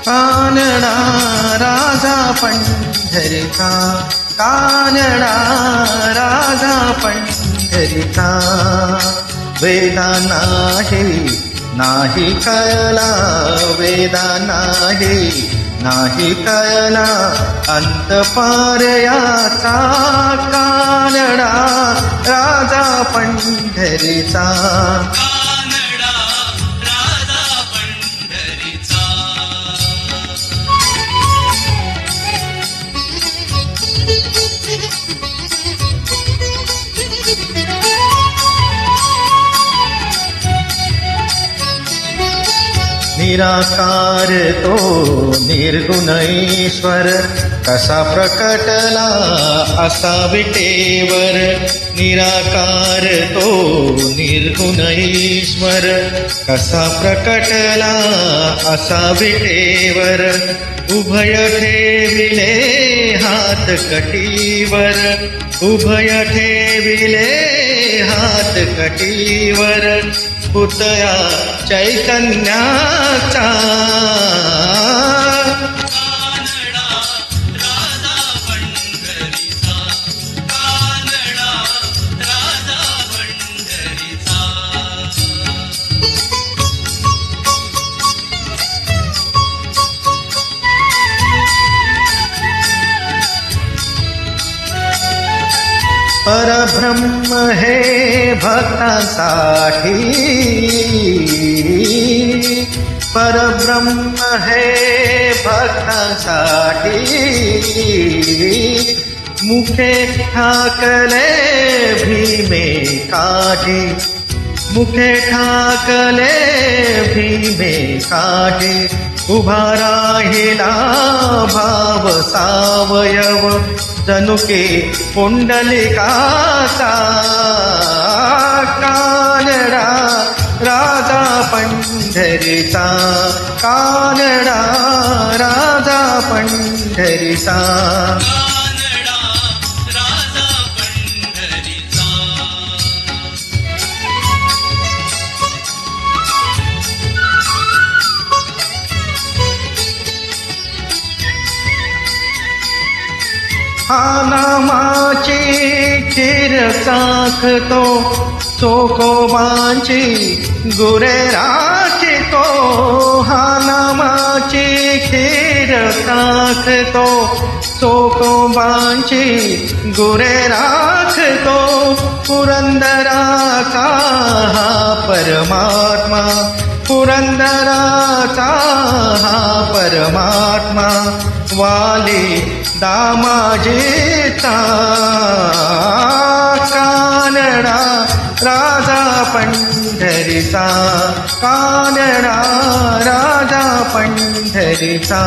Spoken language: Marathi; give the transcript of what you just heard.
कानडा राजा पंढरीचा, कानडा राजा पंढरीचा. वेदा नाही कळला, वेदा नाही कळला अंत पारयाचा. कानडा राजा पंढरीचा, कानडा राजा पंढरीचा. निराकार तो निर्गुण ईश्वर, कसा प्रकटला असा विटेवर. निराकार तो निर्गुण ईश्वर, कसा प्रकटला असा विटेवर. उभय ठेविले हात कटीवर, उभय ठेविले हात कटीवर. पुतया चैतन्याचा, कानडा राजा पंढरीचा, कानडा राजा पंढरीचा. परब्रह्म हे भक्तांसाठी, परब्रह्म हे भक्तांसाठी. मुखे ठाकले भीमे काठी, मुखे ठाकले भीमे काठी. उभा राहिला भाव सावयव, जनुके पुंडलिकाचा. कानडा राजा पंढरीचा, कानडा राजा पंढरीचा. कानडा राजा पंढरीचा. हा नामाची खीर चाखतो, चोखोबांची गुरे राखतो. हा नामाची खीर चाखतो, चोखोबांची गुरे राखतो. पुरंदराचा हा परमात्मा, पुरंदराचा हा परमात्मा. वाली दामाजीचा, कानडा राजा पंढरीचा, कानडा राजा पंढरीचा.